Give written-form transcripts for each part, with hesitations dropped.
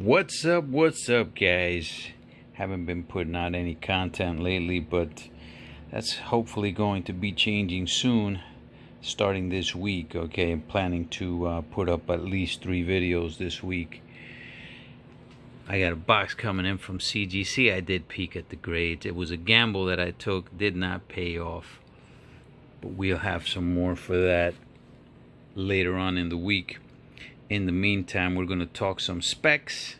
What's up, guys? Haven't been putting out any content lately, but that's hopefully going to be changing soon, starting this week. Okay, I'm planning to put up at least 3 videos this week. I got a box coming in from CGC. I did peek at the grades. It was a gamble that I took, did not pay off, but we'll have some more for that later on in the week. In the meantime, we're going to talk some specs,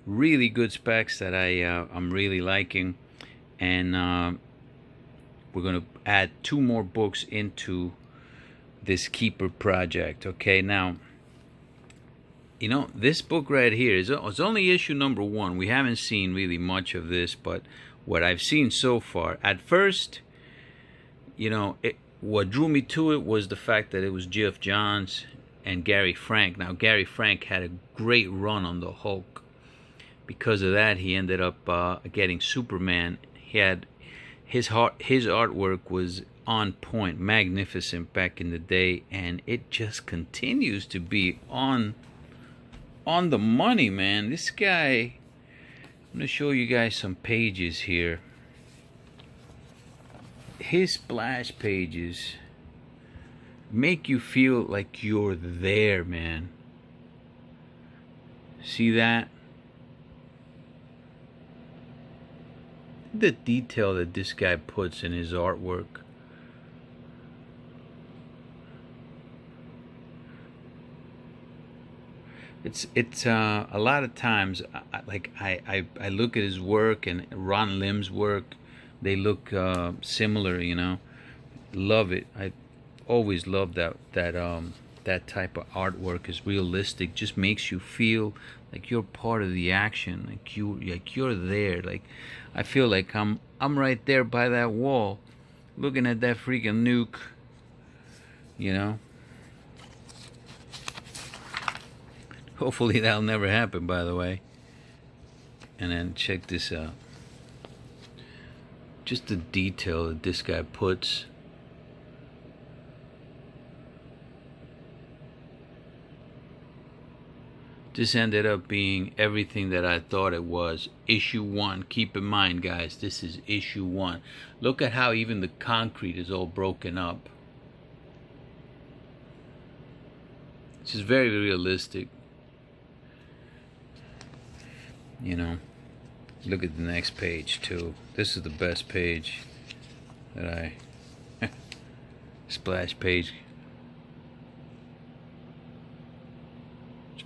really good specs that I'm really liking, and we're going to add 2 more books into this Keeper project. Okay, now, you know, this book right here is it's only issue number 1. We haven't seen really much of this, but what I've seen so far, at first, you know, what drew me to it was the fact that it was Geoff Johns and Gary Frank. Now, Gary Frank had a great run on the Hulk. Because of that, he ended up getting Superman. He had his artwork was on point, magnificent back in the day, and it just continues to be on the money, man. This guy, I'm gonna show you guys some pages here. His splash pages make you feel like you're there, man. See that? The detail that this guy puts in his artwork. It's a lot of times I look at his work and Ron Lim's work. They look similar, you know. Love it. I always love that type of artwork. Is realistic, just makes you feel like you're part of the action, like you're there. Like I feel like I'm right there by that wall looking at that freaking nuke, you know. Hopefully that'll never happen, by the way. And then check this out, just the detail that this guy puts. This ended up being everything that I thought it was. Issue 1. Keep in mind, guys, this is issue 1. Look at how even the concrete is all broken up. This is very realistic. You know, look at the next page too. This is the best page that splash page.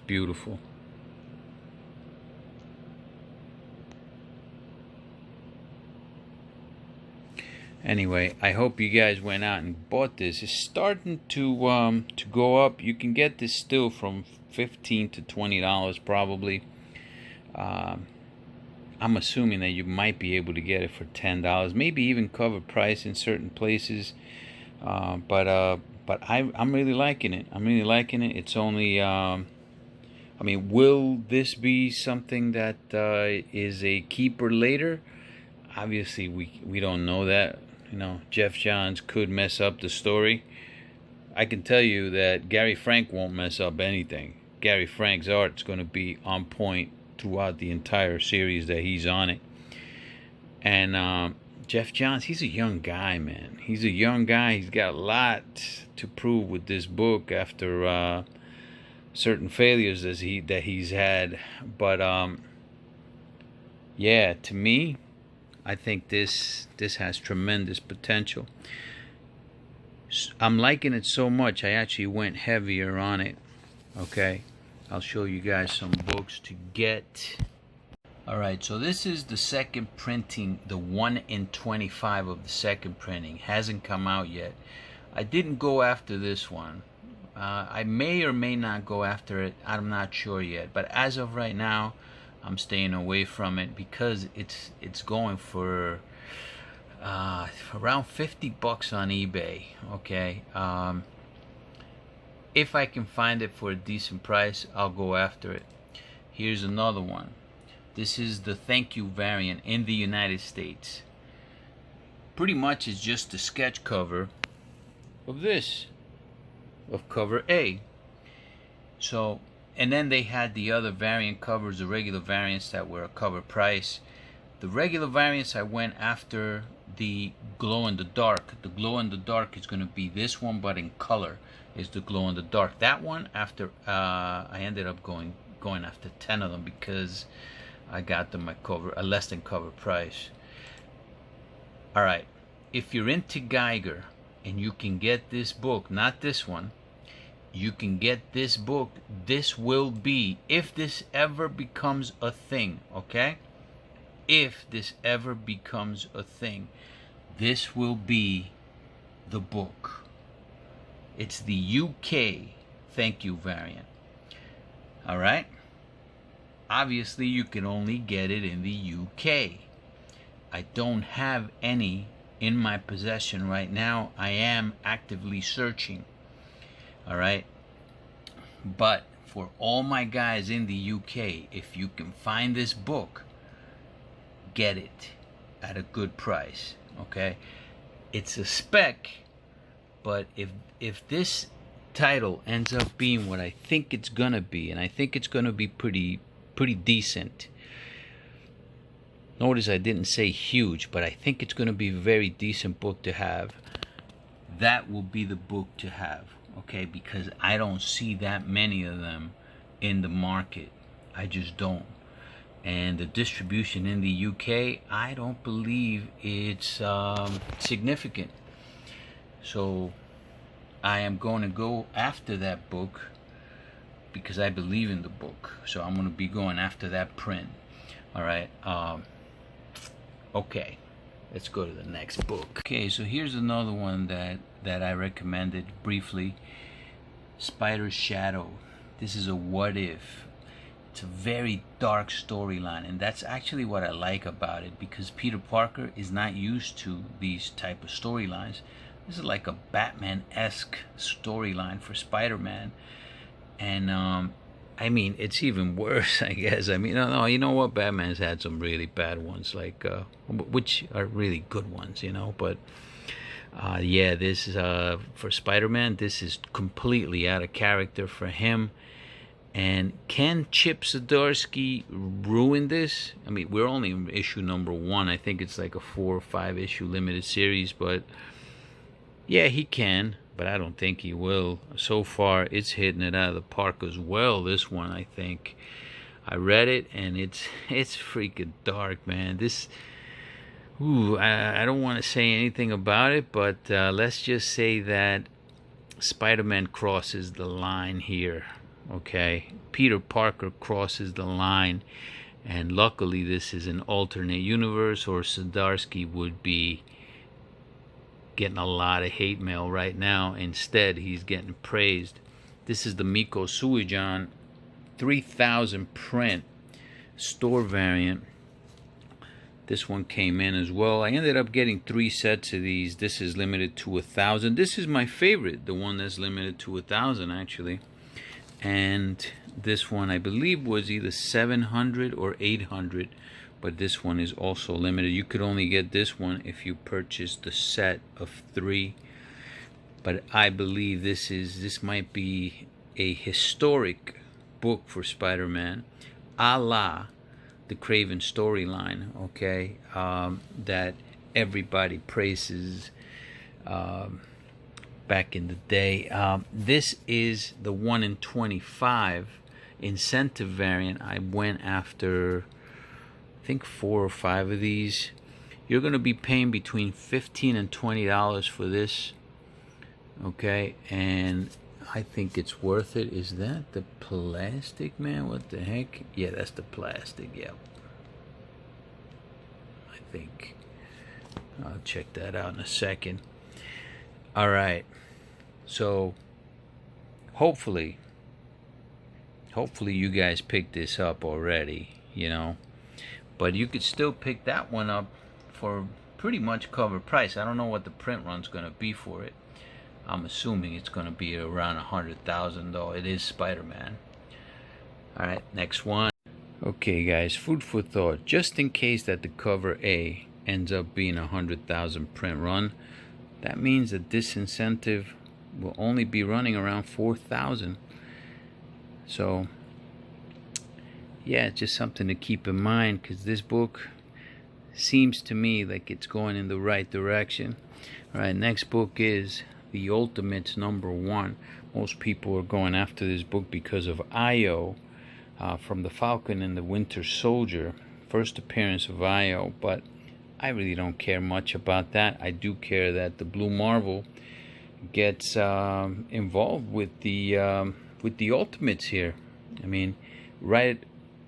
Beautiful. Anyway, I hope you guys went out and bought this. It's starting to go up. You can get this still from $15 to $20 probably. I'm assuming that you might be able to get it for $10, maybe even cover price in certain places. But I'm really liking it. I'm really liking it. It's only I mean, will this be something that is a keeper later? Obviously, we don't know that. You know, Geoff Johns could mess up the story. I can tell you that Gary Frank won't mess up anything. Gary Frank's art's going to be on point throughout the entire series that he's on it. And Geoff Johns, he's a young guy, man. He's a young guy. He's got a lot to prove with this book after certain failures that he's had, but yeah, to me, I think this has tremendous potential. I'm liking it so much, I actually went heavier on it. Okay, I'll show you guys some books to get. Alright, so this is the second printing, the 1 in 25 of the second printing. Hasn't come out yet. I didn't go after this one. I may or may not go after it. I'm not sure yet. But as of right now, I'm staying away from it because it's going for around $50 on eBay. Okay. If I can find it for a decent price, I'll go after it. Here's another one. This is the Thank You variant in the United States. Pretty much it's just a sketch cover of this. Of cover A. So And then they had the other variant covers, the regular variants that were a cover price. The regular variants, I went after the glow in the dark. The glow in the dark is going to be this one, but in color is the glow in the dark. That one, after I ended up going after 10 of them because I got them at a less than cover price. All right, if you're into Geiger and you can get this book, not this one, you can get this book. This will be, if this ever becomes a thing, okay? If this ever becomes a thing, this will be the book. It's the UK thank you variant. All right? Obviously, you can only get it in the UK. I don't have any in my possession right now. I am actively searching. All right? But for all my guys in the UK, if you can find this book, get it at a good price. Okay? It's a spec, but if this title ends up being what I think it's gonna be, and I think it's gonna be pretty decent. Notice I didn't say huge, but I think it's gonna be a very decent book to have. That will be the book to have, okay? Because I don't see that many of them in the market. I just don't. And the distribution in the UK, I don't believe it's significant. So I am going to go after that book because I believe in the book. So I'm going to be going after that print. All right. Okay. Let's go to the next book. Okay, so here's another one that I recommended briefly. Spider's Shadow. This is a what if. It's a very dark storyline, and that's actually what I like about it, because Peter Parker is not used to these type of storylines. This is like a Batman-esque storyline for Spider-Man, and I mean, it's even worse, I guess. I mean, no, you know what? Batman's had some really bad ones, like which are really good ones, you know. But yeah, this is for Spider-Man. This is completely out of character for him. And can Chip Zdarsky ruin this? I mean, we're only in issue number 1. I think it's like a 4 or 5 issue limited series, but yeah, he can, but I don't think he will. So far, it's hitting it out of the park as well. This one, I think. I read it, and it's freaking dark, man. This, I don't want to say anything about it, but let's just say that Spider-Man crosses the line here. Okay, Peter Parker crosses the line, and luckily this is an alternate universe, or Zdarsky would be getting a lot of hate mail right now. Instead, he's getting praised. This is the Miko Suijan 3000 print store variant. This one came in as well. I ended up getting 3 sets of these. This is limited to 1,000. This is my favorite, the one that's limited to 1,000 actually. And this one I believe was either 700 or 800, but this one is also limited. You could only get this one if you purchase the set of 3. But I believe this might be a historic book for Spider-Man, a la the Craven storyline, okay, that everybody praises back in the day. This is the 1 in 25 incentive variant. I went after, I think, 4 or 5 of these. You're going to be paying between $15 and $20 for this, okay, and I think it's worth it. Is that the plastic, man? What the heck? Yeah, that's the plastic. Yeah, I think I'll check that out in a second. All right, so hopefully you guys picked this up already, you know, but you could still pick that one up for pretty much cover price. I don't know what the print run's going to be for it. I'm assuming it's going to be around 100,000, though it is Spider-Man. All right, next one. Okay, guys, food for thought. Just in case that the cover A ends up being 100,000 print run, that means that this incentive will only be running around 4,000. So yeah, it's just something to keep in mind, because this book seems to me like it's going in the right direction. All right, next book is The Ultimates #1. Most people are going after this book because of Io, from The Falcon and the Winter Soldier. First appearance of Io, but I really don't care much about that. I do care that the Blue Marvel gets involved with the Ultimates here. I mean, right?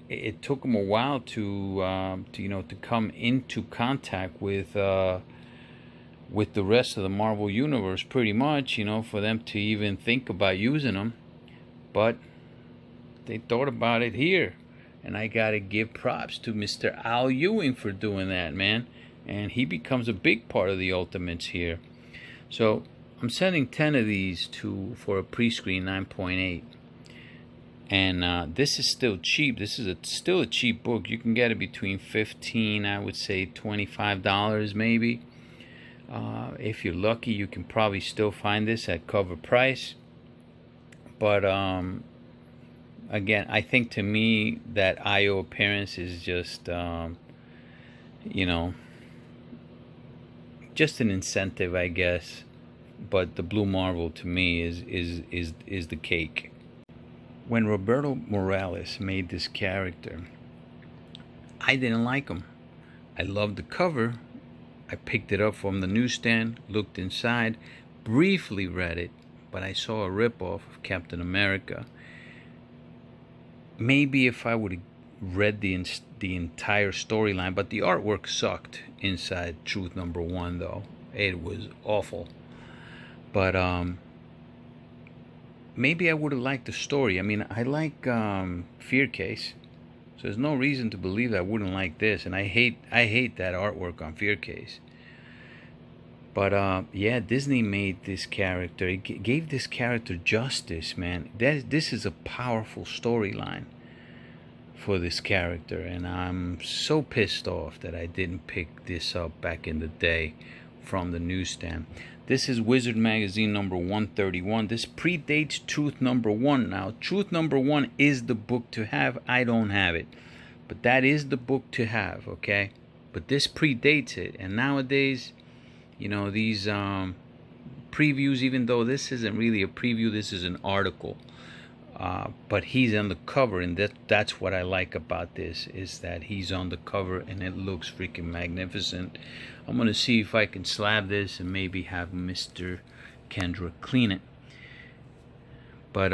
It took them a while to come into contact with the rest of the Marvel Universe, pretty much, for them to even think about using them. But they thought about it here, and I gotta give props to Mr. Al Ewing for doing that, man. And he becomes a big part of the Ultimates here. So I'm sending 10 of these for a pre-screen 9.8. And this is still cheap. This is still a cheap book. You can get it between $15, I would say $25 maybe. If you're lucky, you can probably still find this at cover price. But again, I think to me that Io appearance is just just an incentive, I guess. But the Blue Marvel to me is the cake. When Roberto Morales made this character, I didn't like him. I loved the cover. I picked it up from the newsstand, looked inside, briefly read it, but I saw a ripoff of Captain America. Maybe if I would have read the entire storyline, but the artwork sucked inside Truth #1, though. It was awful. But maybe I would have liked the story. I mean, I like Fear Case, so there's no reason to believe that I wouldn't like this. And I hate that artwork on Fear Case. But yeah, Disney made this character. It gave this character justice, man. This is a powerful storyline for this character, and I'm so pissed off that I didn't pick this up back in the day from the newsstand. This is Wizard Magazine #131. This predates Truth #1. Now, Truth #1 is the book to have. I don't have it, but that is the book to have, okay? But this predates it, and nowadays, these previews, even though this isn't really a preview, this is an article. But he's on the cover, and that's what I like about this, is that he's on the cover and it looks freaking magnificent. I'm going to see if I can slab this and maybe have Mr. Kendrick clean it. But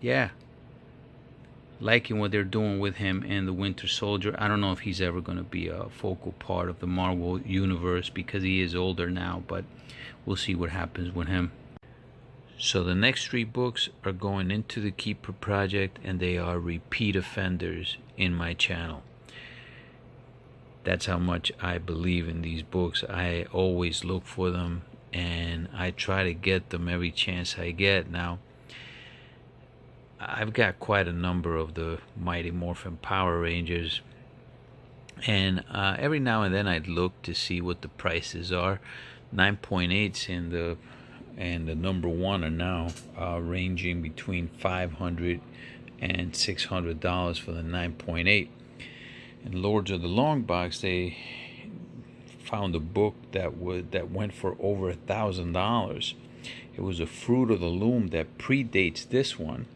yeah, liking what they're doing with him and the Winter Soldier. I don't know if he's ever going to be a focal part of the Marvel Universe because he is older now, but we'll see what happens with him. So the next 3 books are going into the Keeper Project, and they are repeat offenders in my channel. That's how much I believe in these books. I always look for them, and I try to get them every chance I get. Now, I've got quite a number of the Mighty Morphin Power Rangers, and every now and then I'd look to see what the prices are. 9.8s and the #1 are now ranging between $500 and $600 for the 9.8. And Lords of the Long Box, they found a book that went for over $1,000. It was a Fruit of the Loom that predates this one.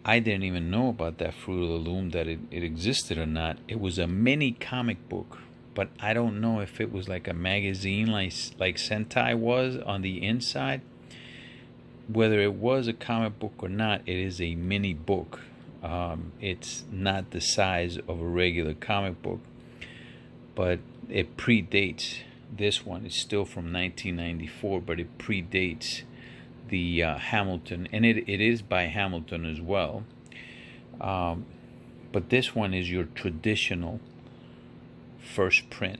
I didn't even know about that Fruit of the Loom, that it existed or not. It was a mini comic book, but I don't know if it was like a magazine like Sentai was on the inside. Whether it was a comic book or not, it is a mini book. It's not the size of a regular comic book, but it predates this one. It's still from 1994, but it predates the Hamilton, and it is by Hamilton as well. But this one is your traditional first print,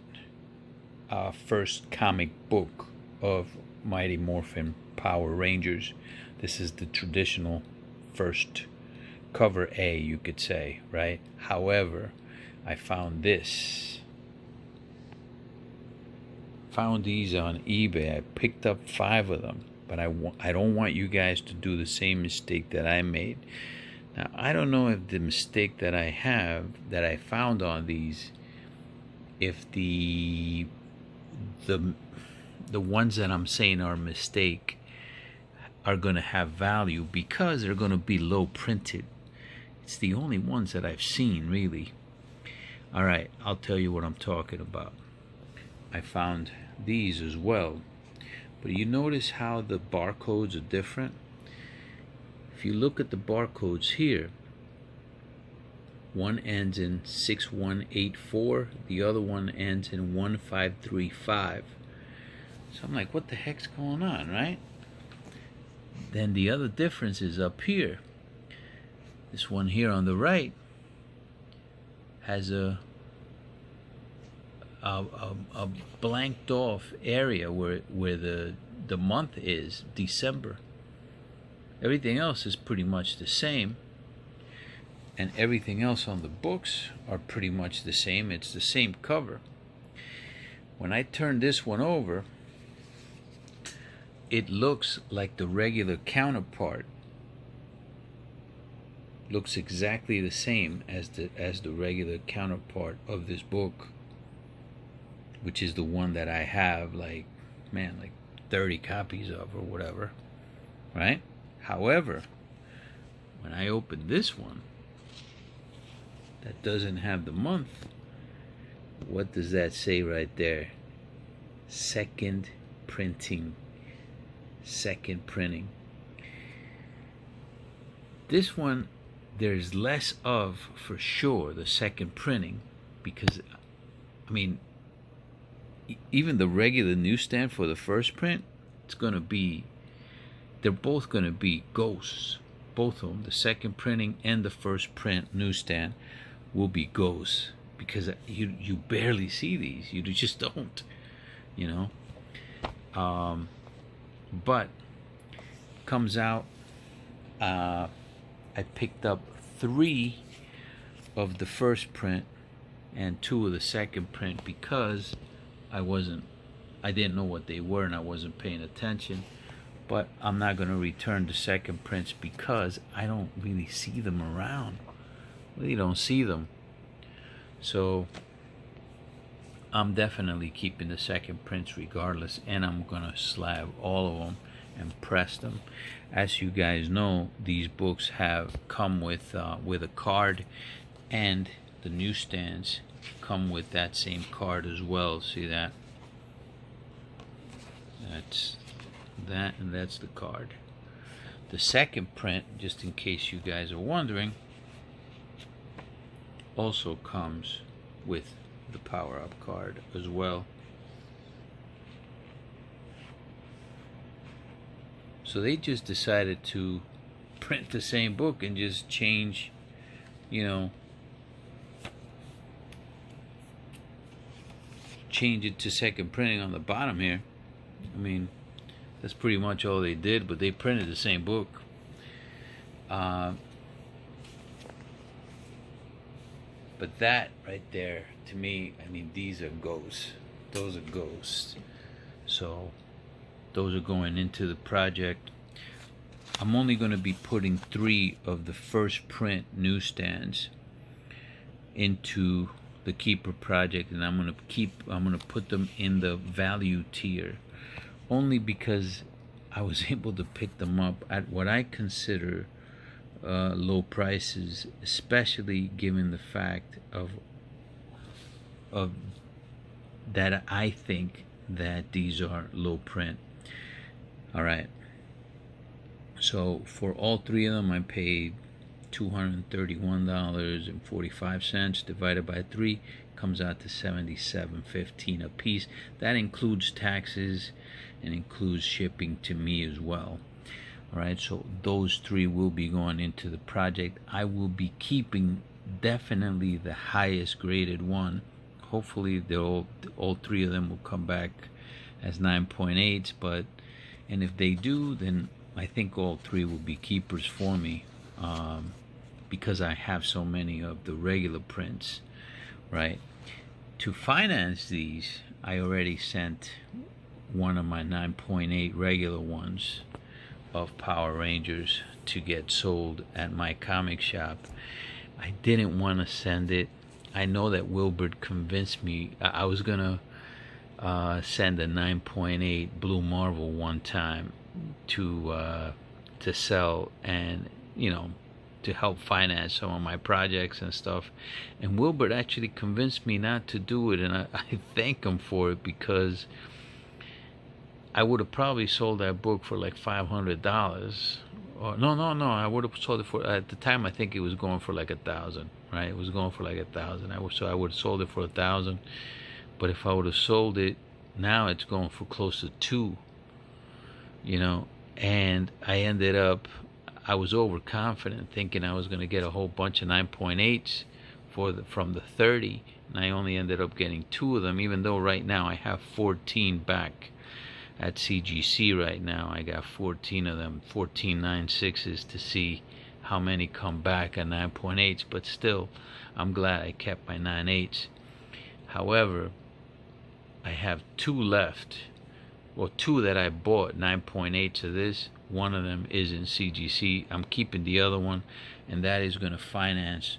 first comic book of Mighty Morphin Power Rangers. This is the traditional first cover A, you could say, right? However, I found this. Found these on eBay. I picked up 5 of them, but I don't want you guys to do the same mistake that I made. Now, I don't know if the mistake that I found on these, if the the ones that I'm saying are a mistake are going to have value because they're going to be low printed. It's the only ones that I've seen, really. All right, I'll tell you what I'm talking about. I found these as well, but you notice how the barcodes are different? If you look at the barcodes here, one ends in 6184, the other one ends in 1535. So I'm like, what the heck's going on, right? Then the other difference is up here. This one here on the right has a blanked off area where the month is December. Everything else is pretty much the same, and everything else on the books are pretty much the same. It's the same cover. When I turn this one over, it looks like the regular counterpart. Looks exactly the same as the regular counterpart of this book, which is the one that I have like 30 copies of or whatever, right? However, when I open this one that doesn't have the month, what does that say right there? Second printing. Second printing. This one, there's less of, for sure, the second printing, because, I mean, even the regular newsstand for the first print, they're both going to be ghosts. Both of them, the second printing and the first print newsstand, will be ghosts, because you barely see these. You just don't, you know. But comes out, I picked up 3 of the first print and 2 of the second print because I didn't know what they were and I wasn't paying attention. But I'm not going to return the second prints because I don't really see them around. Really don't see them. So I'm definitely keeping the second prints regardless, and I'm going to slab all of them and press them. As you guys know, these books have come with a card, and the newsstands come with that same card as well. See that? That's that, and that's the card. The second print, just in case you guys are wondering, also comes with the Power Up card as well. So they just decided to print the same book and just change, change it to second printing on the bottom here. I mean, that's pretty much all they did, but they printed the same book. But that right there, to me, I mean, these are ghosts. Those are ghosts. So those are going into the project. I'm only going to be putting 3 of the first print newsstands into the Keeper project, and I'm going to put them in the value tier, only because I was able to pick them up at what I consider low prices, especially given the fact of that I think that these are low print. All right, so for all 3 of them I paid $231.45. divided by 3 comes out to $77.15 a piece. That includes taxes and includes shipping to me as well. All right, so those 3 will be going into the project. I will be keeping definitely the highest graded one. Hopefully all 3 of them will come back as 9.8s, and if they do, then I think all 3 will be keepers for me, because I have so many of the regular prints, right? To finance these, I already sent one of my 9.8 regular ones of Power Rangers to get sold at my comic shop. I didn't want to send it. I know that Wilbert convinced me. I was gonna send a 9.8 Blue Marvel one time to sell, and to help finance some of my projects and stuff. And Wilbert actually convinced me not to do it, and I thank him for it, because I would have probably sold that book for like $500. Or no, I would have sold it for, at the time I think it was going for like $1,000, right? It was going for like $1,000. So I would have sold it for $1,000. But if I would have sold it now, it's going for close to $2. And I ended up, I was overconfident, thinking I was going to get a whole bunch of 9.8s from the 30, and I only ended up getting 2 of them. Even though right now I have 14 back at CGC right now. I got 14 of them, 14 9.6s, to see how many come back at 9.8s, but still, I'm glad I kept my 9.8s. However, I have 2 left, well, 2 that I bought 9.8s of this. One of them is in CGC. I'm keeping the other one, and that is going to finance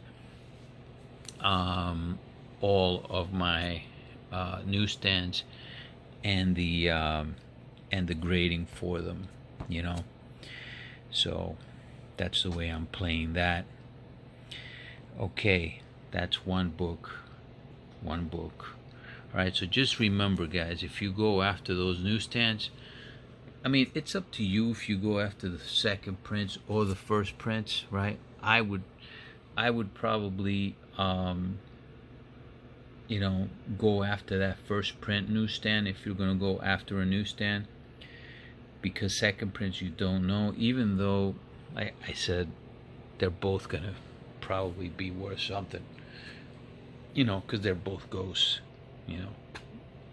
all of my newsstands and the grading for them, so that's the way I'm playing that. Okay, that's one book. All right, so just remember, guys, if you go after those newsstands, I mean, it's up to you if you go after the second prints or the first prints, right? I would probably go after that first print newsstand if you're going to go after a newsstand, because second prints you don't know. Even though I said they're both going to probably be worth something, because they're both ghosts,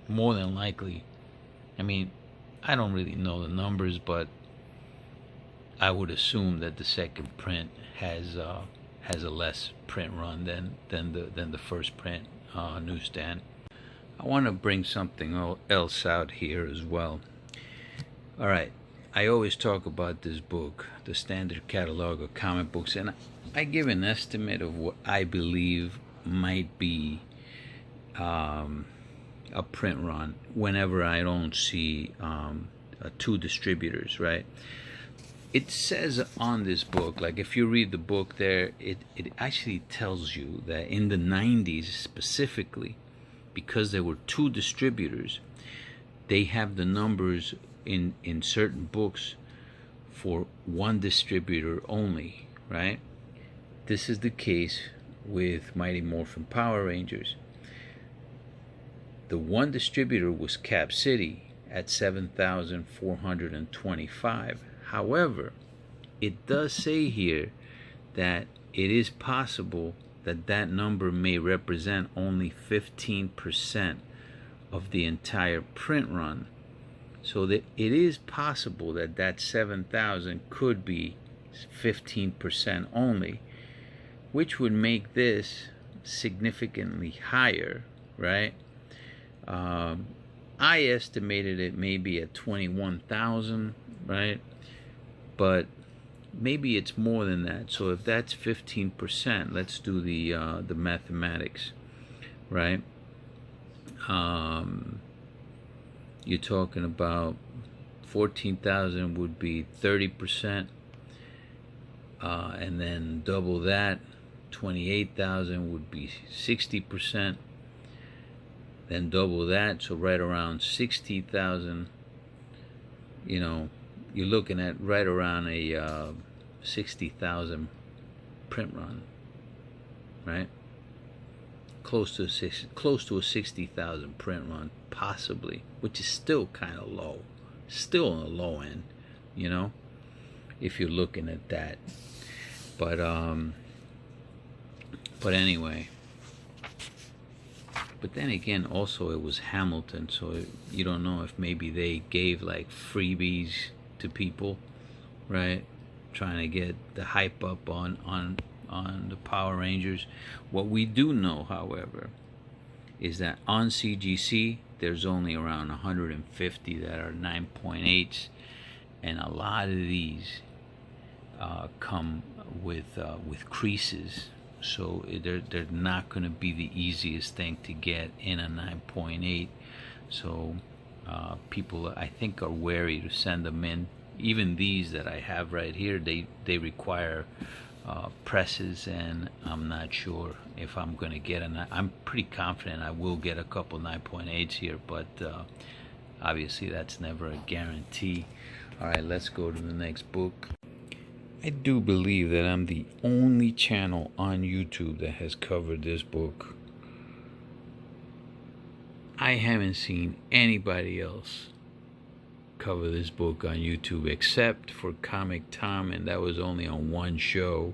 more than likely. I mean, I don't really know the numbers, but I would assume that the second print has a less print run than the first print newsstand. I want to bring something else out here as well. All right, I always talk about this book, the Standard Catalog of Comic Books, and I give an estimate of what I believe might be a print run whenever I don't see 2 distributors, right? It says on this book, like if you read the book there, it actually tells you that in the 90s specifically, because there were 2 distributors, they have the numbers in certain books for 1 distributor only, right? This is the case with Mighty Morphin Power Rangers. The 1 distributor was Cap City at 7,425. However, it does say here that it is possible that that number may represent only 15% of the entire print run. So that it is possible that that 7,000 could be 15% only, which would make this significantly higher, right? I estimated it maybe at 21,000, right? But maybe it's more than that. So if that's 15%, let's do the mathematics, right? You're talking about 14,000 would be 30%, and then double that, 28,000 would be 60%. Then double that, so right around 60,000. You're looking at right around a 60,000 print run, right? Close to a 60,000 print run, possibly, which is still kind of low, still on the low end, if you're looking at that. But anyway. But then again, also it was Hamilton, so you don't know if maybe they gave like freebies to people, right? Trying to get the hype up on the Power Rangers. What we do know, however, is that on CGC there's only around 150 that are 9.8s, and a lot of these come with creases, so they're not going to be the easiest thing to get in a 9.8. So people, I think, are wary to send them in. Even these that I have right here, they require presses, and I'm not sure if I'm going to get I'm pretty confident I will get a couple 9.8s here, but obviously that's never a guarantee. All right, let's go to the next book. I do believe that I'm the only channel on YouTube that has covered this book. I haven't seen anybody else cover this book on YouTube except for Comic Tom, and that was only on one show,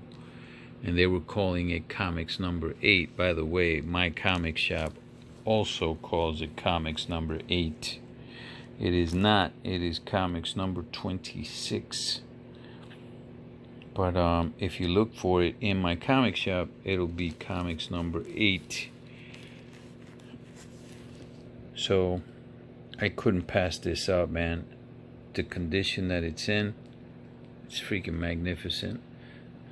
and they were calling it Comics number 8. By the way, my comic shop also calls it Comics number 8. It is not. It is Comics number 26. But if you look for it in my comic shop, it'll be Comics number 8. So I couldn't pass this up, man. The condition that it's in, it's freaking magnificent.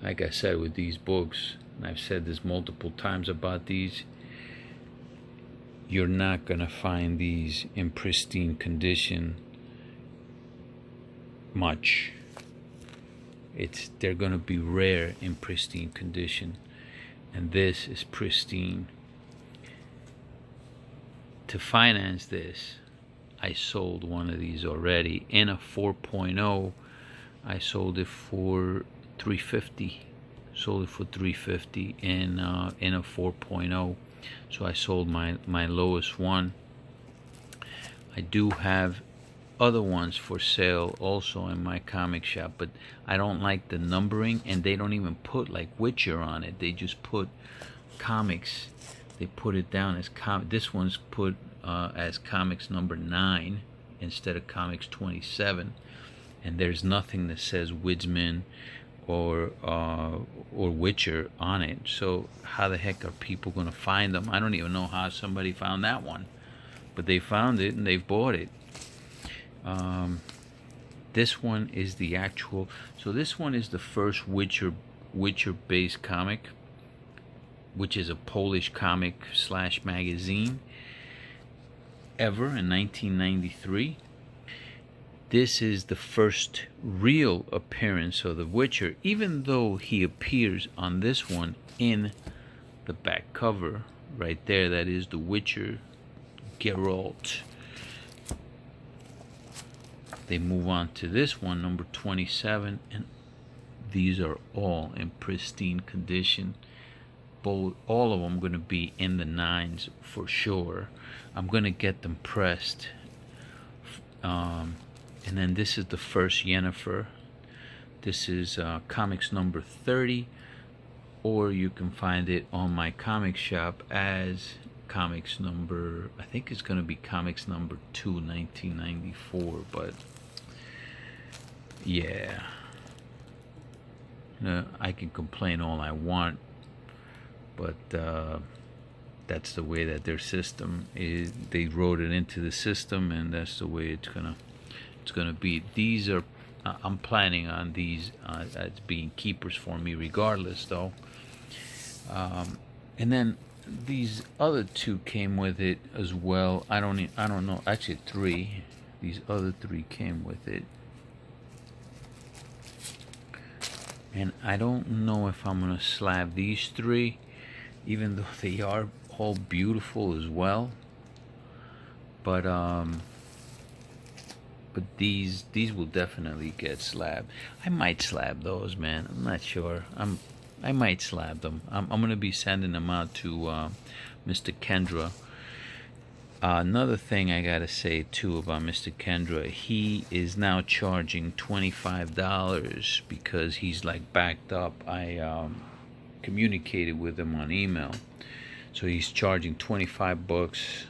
Like I said with these books, and I've said this multiple times about these, you're not gonna find these in pristine condition much. They're gonna be rare in pristine condition, and this is pristine. To finance this, I sold one of these already in a 4.0. I sold it for $350. Sold it for $350 in a 4.0. So I sold my lowest one. I do have other ones for sale also in my comic shop, but I don't like the numbering, and they don't even put like Witcher on it. They just put comics. They put it down as this one's put as Comics number 9 instead of Comics 27, and there's nothing that says Widsman or Witcher on it. So how the heck are people going to find them? I don't even know how somebody found that one, but they found it and they've bought it. This one is the actual. So this one is the first Witcher-based comic, which is a Polish comic / magazine ever in 1993. This is the first real appearance of the Witcher, even though he appears on this one in the back cover right there. That is the Witcher, Geralt. They move on to this one, number 27, and these are all in pristine condition. All of them going to be in the 9s for sure. I'm going to get them pressed. And then this is the first Yennefer. This is Comics number 30, or you can find it on my comic shop as Comics number, I think it's going to be Comics number 2, 1994, but yeah. I can complain all I want, but that's the way that their system is. They wrote it into the system, and that's the way it's gonna be. These are I'm planning on these as being keepers for me regardless, though. And then these other two came with it as well. I don't know, actually 3. These other 3 came with it, and I don't know if I'm gonna slab these 3, even though they are all beautiful as well. But these will definitely get slabbed. I might slab those, man. I'm not sure. I might slab them. I'm gonna be sending them out to Mr. Kendra. Another thing I gotta say too about Mr. Kendra, he is now charging $25 because he's like backed up. I communicated with him on email, so he's charging $25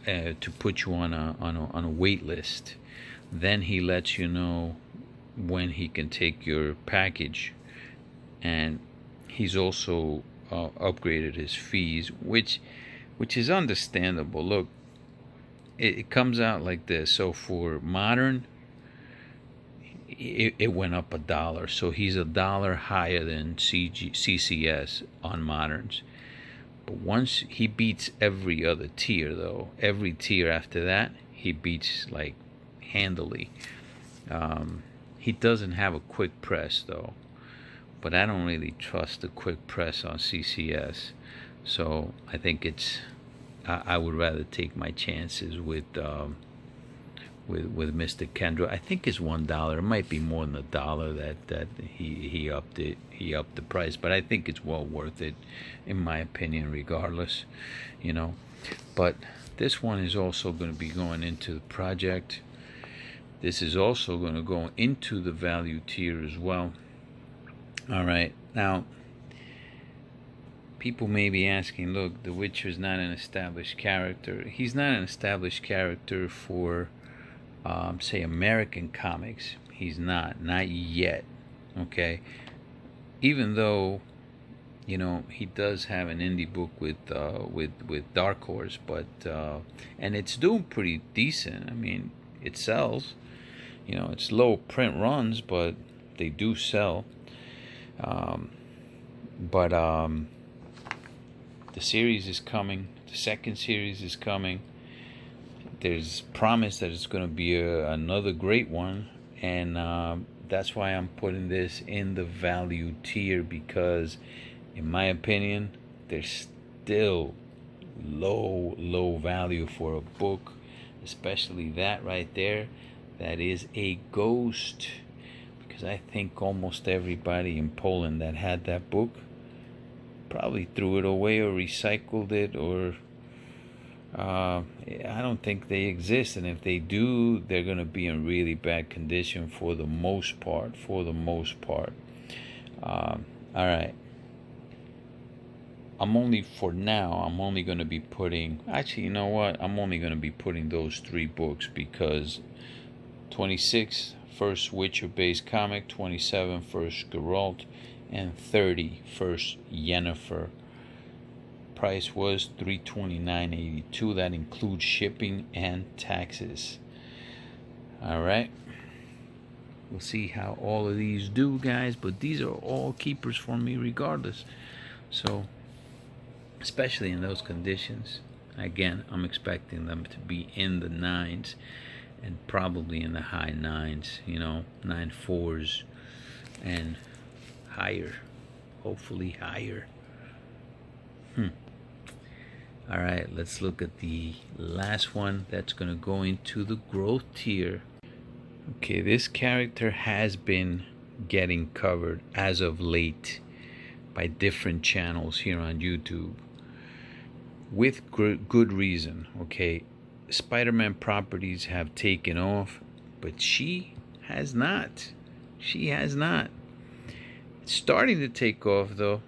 to put you on a wait list. Then he lets you know when he can take your package, and he's also upgraded his fees, which is understandable. Look, it comes out like this. So for Modern, it went up $1, so he's $1 higher than CCS on moderns. But once he beats every other tier, though, every tier after that, he beats like handily. He doesn't have a quick press though, but I don't really trust the quick press on CCS. So I think I would rather take my chances with Mr. Kendra. I think it's $1. It might be more than $1 that he upped it. He upped the price, but I think it's well worth it, in my opinion, regardless, But this one is also going to be going into the project. This is also going to go into the value tier as well. All right, now people may be asking, look, The Witcher is not an established character. He's not an established character for say American comics. He's not yet. Okay, even though he does have an indie book with Dark Horse, but and it's doing pretty decent. I mean, it sells. It's low print runs, but they do sell. But the series is coming. The second series is coming. There's promise that it's going to be another great one, and that's why I'm putting this in the value tier, because in my opinion there's still low value for a book, especially that right there. That is a ghost, because I think almost everybody in Poland that had that book probably threw it away or recycled it, or I don't think they exist, and if they do, they're going to be in really bad condition for the most part. All right, I'm only going to be putting, actually, you know what, I'm only going to be putting those 3 books, because 26 first Witcher based comic, 27 first Geralt, and 30 first Yennefer. Price was $329.82. That includes shipping and taxes. All right, we'll see how all of these do, guys, but these are all keepers for me regardless. So especially in those conditions, again, I'm expecting them to be in the 9s and probably in the high 9s, 9.4s and higher, hopefully higher. All right, let's look at the last one that's going to go into the growth tier. Okay, this character has been getting covered as of late by different channels here on YouTube with good reason. Okay, Spider-Man properties have taken off, but she has not. It's starting to take off, though.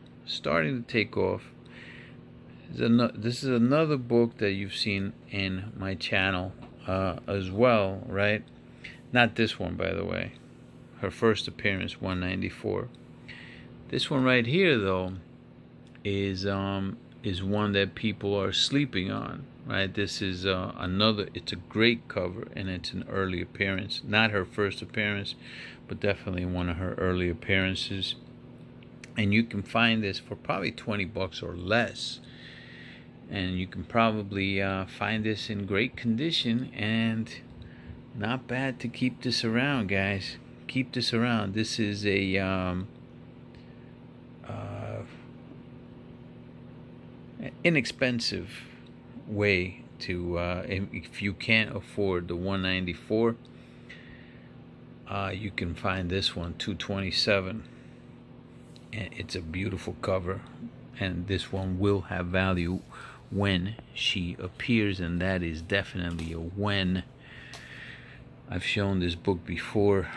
This is another book that you've seen in my channel as well, right? Not this one, by the way. Her first appearance, 194. This one right here, though, is one that people are sleeping on, right? This is another. It's a great cover, and it's an early appearance. Not her first appearance, but definitely one of her early appearances. And you can find this for probably $20 or less. And you can probably find this in great condition, and not bad to keep this around, guys. Keep this around. This is a inexpensive way to, if you can't afford the 194, you can find this one, 227. And it's a beautiful cover, and this one will have value when she appears, and that is definitely a when. I've shown this book before.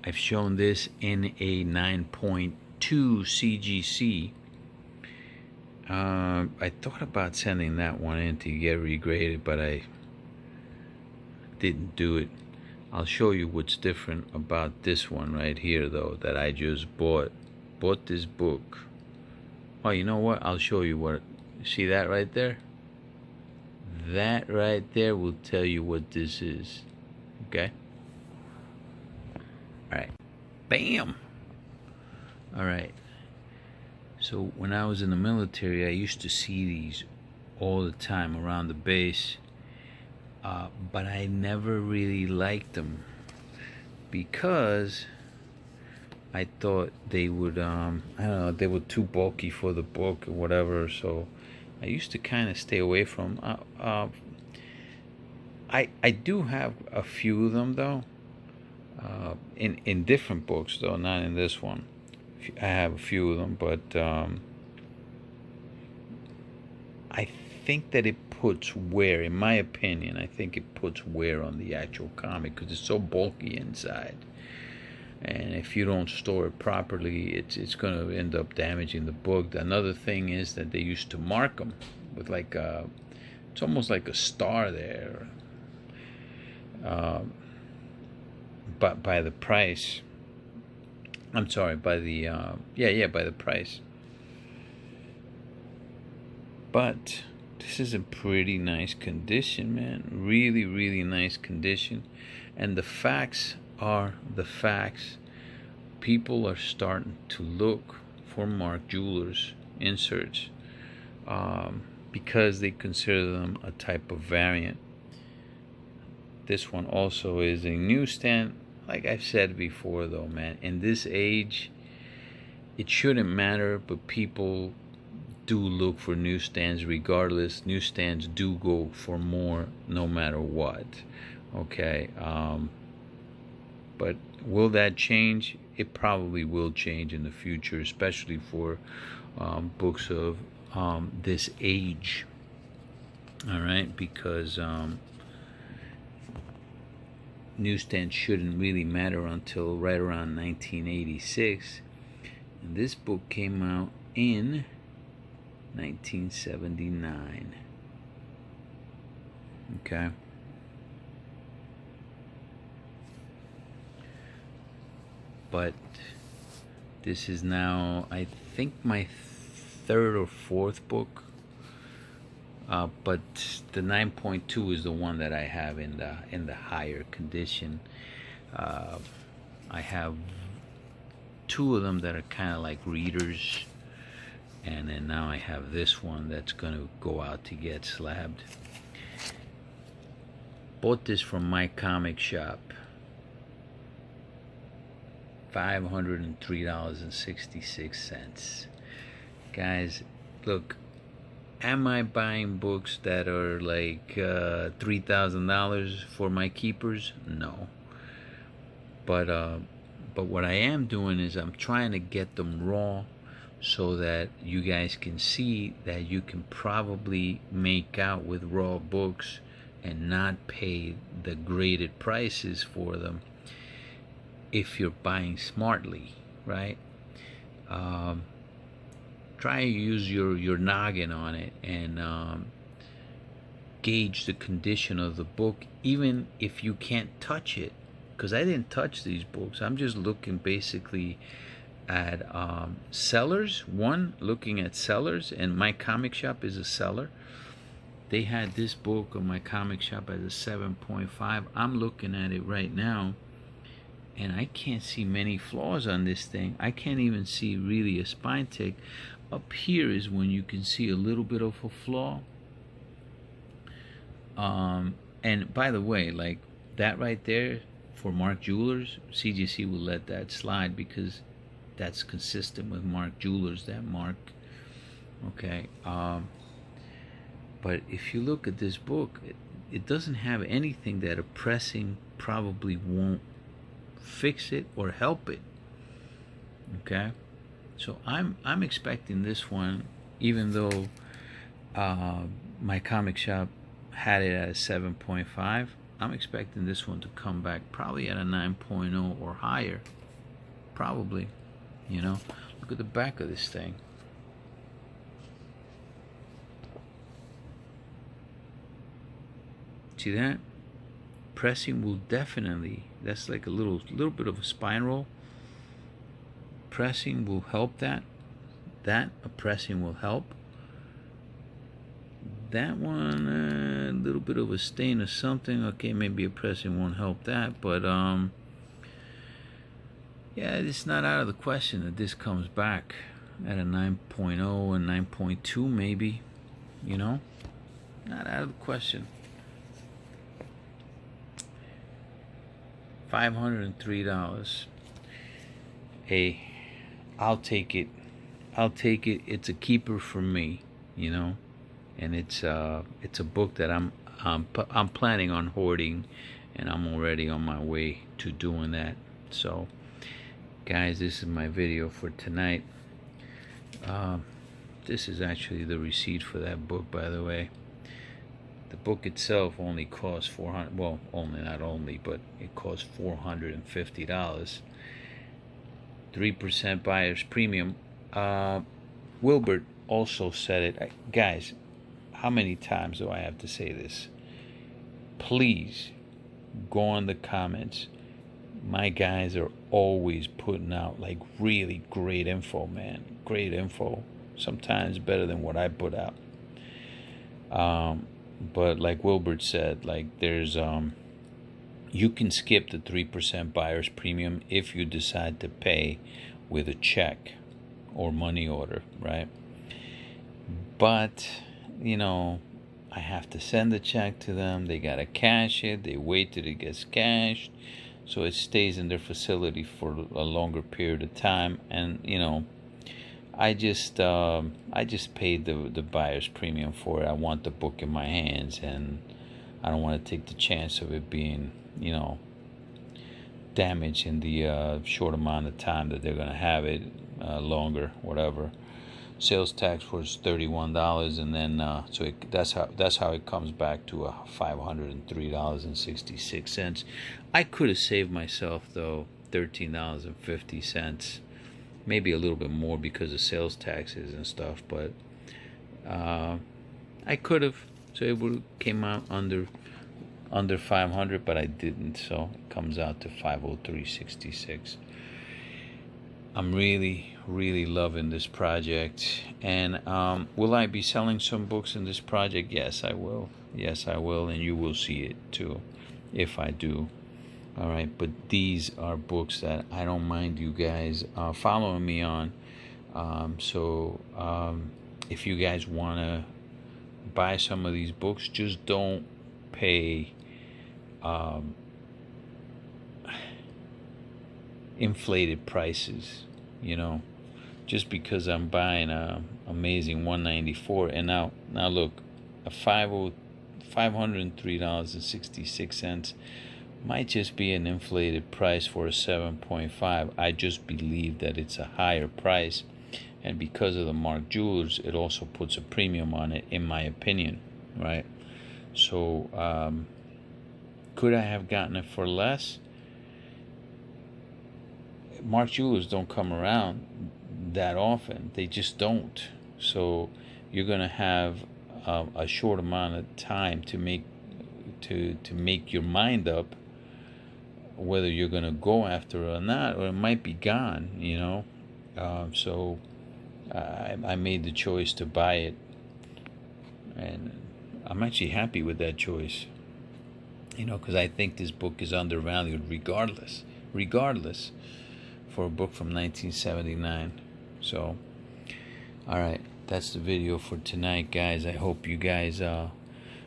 I've shown this in a 9.2 CGC. I thought about sending that one in to get regraded, but I didn't do it. I'll show you what's different about this one right here, though, that I just bought this book. Oh, you know what, I'll show you what. See that right there? That right there will tell you what this is. Okay? right. Bam. All right. So when I was in the military, I used to see these all the time around the base, but I never really liked them because I thought they would, I don't know, they were too bulky for the book or whatever. So I used to kind of stay away from. I do have a few of them though, in different books though, not in this one. I have a few of them, but I think that it puts wear, in my opinion, I think it puts wear on the actual comic because it's so bulky inside. And if you don't store it properly, it's going to end up damaging the book. Another thing is that they used to mark them with like it's almost like a star there, but by the price. I'm sorry, by the by the price. But this is a pretty nice condition, man. Really, really nice condition. And the facts are the facts. People are starting to look for Mark Jewelers inserts because they consider them a type of variant. This one also is a newsstand. Like I've said before, though, man, in this age, it shouldn't matter, but people do look for newsstands regardless. Newsstands do go for more no matter what. Okay, but will that change? It probably will change in the future, especially for books of this age. All right, because newsstands shouldn't really matter until right around 1986, and this book came out in 1979. Okay. But this is now, I think, my third or fourth book. But the 9.2 is the one that I have in the higher condition. I have two of them that are kind of like readers, and then now I have this one that's going to go out to get slabbed. Bought this from my comic shop. $503.66. Guys, look, am I buying books that are like $3,000 for my keepers? No. But what I am doing is I'm trying to get them raw so that you guys can see that you can probably make out with raw books and not pay the graded prices for them if you're buying smartly, right? Try to use your noggin on it and gauge the condition of the book, even if you can't touch it, because I didn't touch these books. I'm just looking basically at sellers. Looking at sellers, and my comic shop is a seller. They had this book on my comic shop as a 7.5. I'm looking at it right now, and I can't see many flaws on this thing. I can't even see really a spine tick. Up here is when you can see a little bit of a flaw. And by the way, like that right there for Mark Jewelers, CGC will let that slide because that's consistent with Mark Jewelers, that mark. Okay. But if you look at this book, it doesn't have anything that a pressing probably won't fix it or help it. Okay, so I'm expecting this one, even though my comic shop had it at a 7.5. I'm expecting this one to come back probably at a 9.0 or higher, probably. You know, look at the back of this thing. See that? Pressing will definitely, that's like a little bit of a spine roll. Pressing will help that. A pressing will help. That one, a little bit of a stain or something. Okay, maybe a pressing won't help that, but yeah, it's not out of the question that this comes back at a 9.0 and 9.2 maybe, you know, not out of the question. $503. Hey, I'll take it. I'll take it. It's a keeper for me, you know, and it's a book that I'm planning on hoarding, and I'm already on my way to doing that. So, guys, this is my video for tonight. This is actually the receipt for that book, by the way. The book itself only costs $400. Well, not only, but it costs $450. 3% buyer's premium. Wilbert also said it. Guys, how many times do I have to say this? Please go in the comments. My guys are always putting out like really great info, man. Great info. Sometimes better than what I put out. But like Wilbert said, like there's you can skip the 3% buyer's premium if you decide to pay with a check or money order, right? But you know, I have to send the check to them. They gotta cash it. They wait till it gets cashed, so it stays in their facility for a longer period of time. And you know, I just paid the buyer's premium for it. I want the book in my hands, and I don't want to take the chance of it being, you know, damaged in the short amount of time that they're gonna have it, longer, whatever. Sales tax was $31, and then so that's how it comes back to $503.66. I could have saved myself though $13.50. Maybe a little bit more because of sales taxes and stuff, but I could have, so it would came out under 500, but I didn't, so it comes out to 503.66. I'm really loving this project, and will I be selling some books in this project? Yes, I will. Yes, I will, and you will see it too if I do. All right, but these are books that I don't mind you guys following me on. So if you guys want to buy some of these books, just don't pay inflated prices, you know, just because I'm buying a amazing 194, and now look, a $503.66 might just be an inflated price for a 7.5. I just believe that it's a higher price, and because of the Mark Jewelers, it also puts a premium on it, in my opinion, right? So could I have gotten it for less? Mark Jewelers don't come around that often. They just don't. So you're gonna have a short amount of time to make your mind up whether you're gonna go after it or not, or it might be gone, you know. So I made the choice to buy it, and I'm actually happy with that choice, you know, because I think this book is undervalued regardless for a book from 1979. So all right, that's the video for tonight, guys. I hope you guys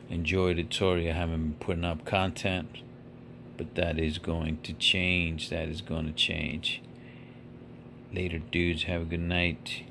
enjoyed it. Sorry I haven't been putting up content, but that is going to change. Later, dudes. Have a good night.